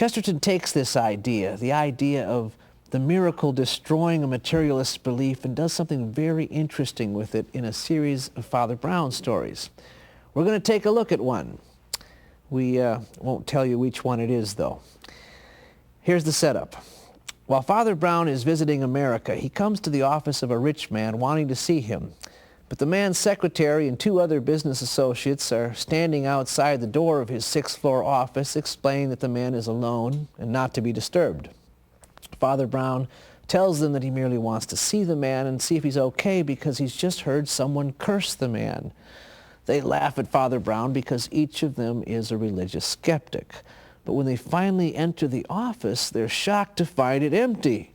Chesterton takes this idea, the idea of the miracle destroying a materialist belief, and does something very interesting with it in a series of Father Brown stories. We're going to take a look at one. We won't tell you which one it is, though. Here's the setup. While Father Brown is visiting America, he comes to the office of a rich man wanting to see him. But the man's secretary and 2 other business associates are standing outside the door of his 6th-floor office, explaining that the man is alone and not to be disturbed. Father Brown tells them that he merely wants to see the man and see if he's okay because he's just heard someone curse the man. They laugh at Father Brown because each of them is a religious skeptic. But when they finally enter the office, they're shocked to find it empty.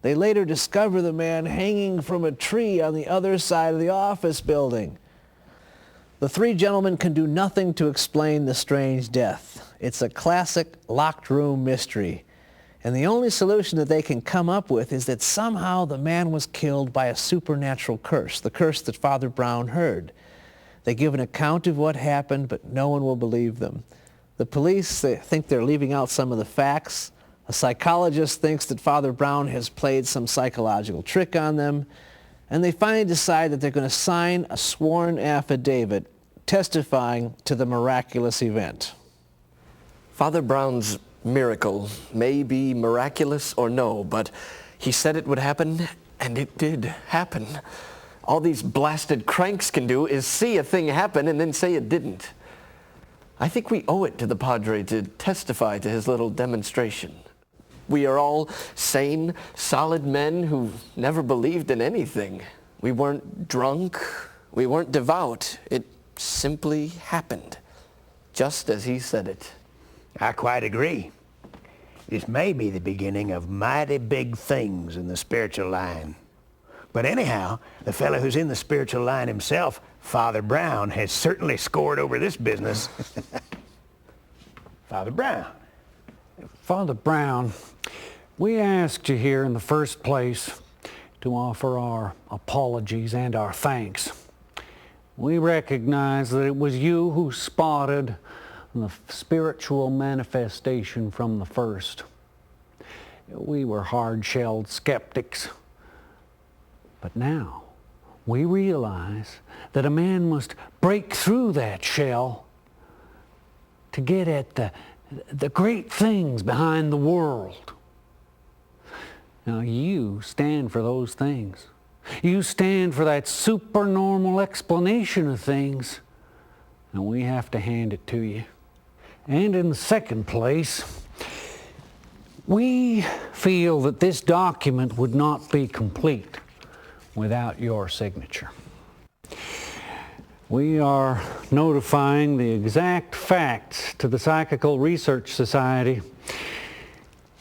They later discover the man hanging from a tree on the other side of the office building. The 3 gentlemen can do nothing to explain the strange death. It's a classic locked room mystery. And the only solution that they can come up with is that somehow the man was killed by a supernatural curse, the curse that Father Brown heard. They give an account of what happened, but no one will believe them. The police, they think they're leaving out some of the facts. A psychologist thinks that Father Brown has played some psychological trick on them. And they finally decide that they're going to sign a sworn affidavit testifying to the miraculous event. Father Brown's miracle may be miraculous or no, but he said it would happen, and it did happen. All these blasted cranks can do is see a thing happen and then say it didn't. I think we owe it to the Padre to testify to his little demonstration. We are all sane, solid men who never believed in anything. We weren't drunk. We weren't devout. It simply happened, just as he said it. I quite agree. This may be the beginning of mighty big things in the spiritual line. But anyhow, the fellow who's in the spiritual line himself, Father Brown, has certainly scored over this business. Father Brown. Father Brown, we asked you here in the first place to offer our apologies and our thanks. We recognize that it was you who spotted the spiritual manifestation from the first. We were hard-shelled skeptics. But now we realize that a man must break through that shell to get at the great things behind the world. Now you stand for those things. You stand for that supernormal explanation of things, and we have to hand it to you. And in the second place, we feel that this document would not be complete without your signature. We are notifying the exact facts to the Psychical Research Society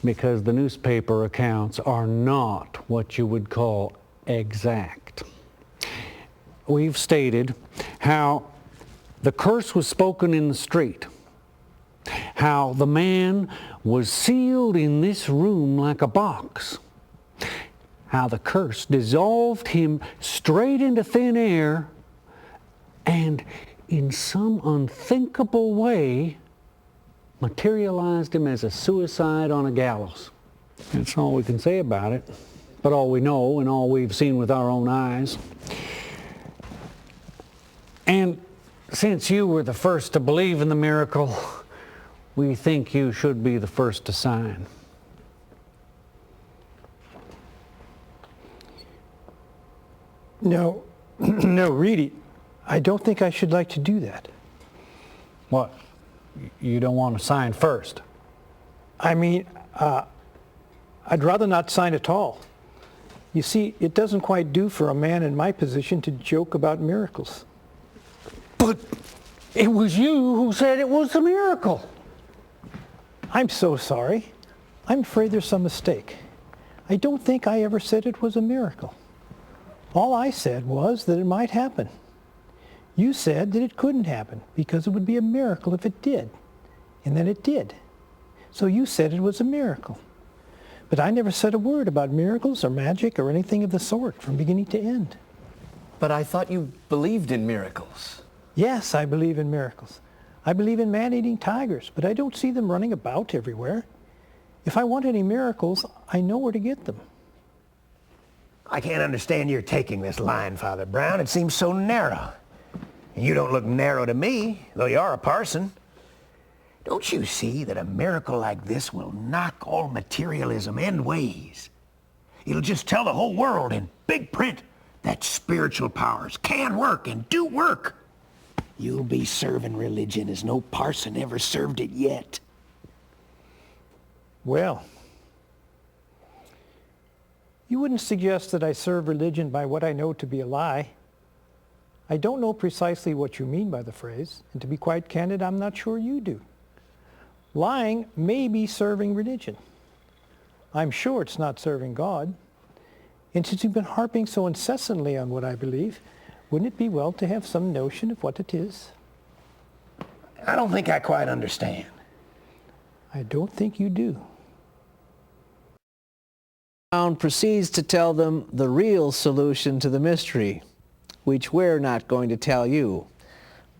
because the newspaper accounts are not what you would call exact. We've stated how the curse was spoken in the street, how the man was sealed in this room like a box, how the curse dissolved him straight into thin air and in some unthinkable way materialized him as a suicide on a gallows. That's all we can say about it, but all we know and all we've seen with our own eyes. And since you were the first to believe in the miracle, we think you should be the first to sign. No, no, really, I don't think I should like to do that. What? You don't want to sign first? I mean, I'd rather not sign at all. You see, it doesn't quite do for a man in my position to joke about miracles. But it was you who said it was a miracle. I'm so sorry. I'm afraid there's some mistake. I don't think I ever said it was a miracle. All I said was that it might happen. You said that it couldn't happen because it would be a miracle if it did, and then it did. So you said it was a miracle. But I never said a word about miracles or magic or anything of the sort from beginning to end. But I thought you believed in miracles. Yes, I believe in miracles. I believe in man-eating tigers, but I don't see them running about everywhere. If I want any miracles, I know where to get them. I can't understand your taking this line, Father Brown. It seems so narrow. And you don't look narrow to me, though you are a parson. Don't you see that a miracle like this will knock all materialism endways? It'll just tell the whole world in big print that spiritual powers can work and do work. You'll be serving religion as no parson ever served it yet. Well, you wouldn't suggest that I serve religion by what I know to be a lie. I don't know precisely what you mean by the phrase, and to be quite candid, I'm not sure you do. Lying may be serving religion. I'm sure it's not serving God. And since you've been harping so incessantly on what I believe, wouldn't it be well to have some notion of what it is? I don't think I quite understand. I don't think you do. Brown proceeds to tell them the real solution to the mystery, which we're not going to tell you.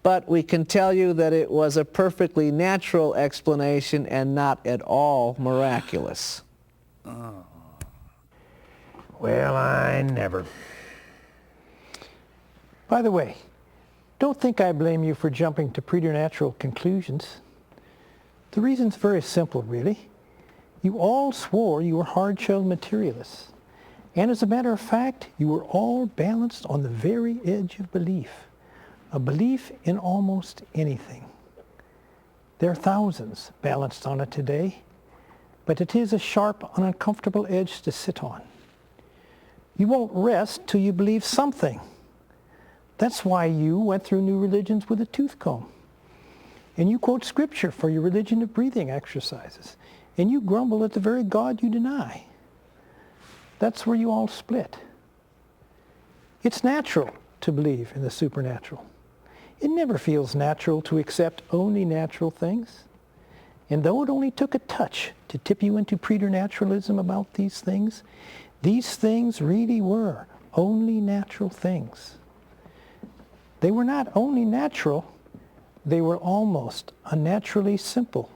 But we can tell you that it was a perfectly natural explanation and not at all miraculous. Well, I never. By the way, don't think I blame you for jumping to preternatural conclusions. The reason's very simple, really. You all swore you were hard-shelled materialists. And as a matter of fact, you were all balanced on the very edge of belief. A belief in almost anything. There are thousands balanced on it today, but it is a sharp and uncomfortable edge to sit on. You won't rest till you believe something. That's why you went through new religions with a tooth comb. And you quote scripture for your religion of breathing exercises. And you grumble at the very God you deny. That's where you all split. It's natural to believe in the supernatural. It never feels natural to accept only natural things. And though it only took a touch to tip you into preternaturalism about these things really were only natural things. They were not only natural, they were almost unnaturally simple.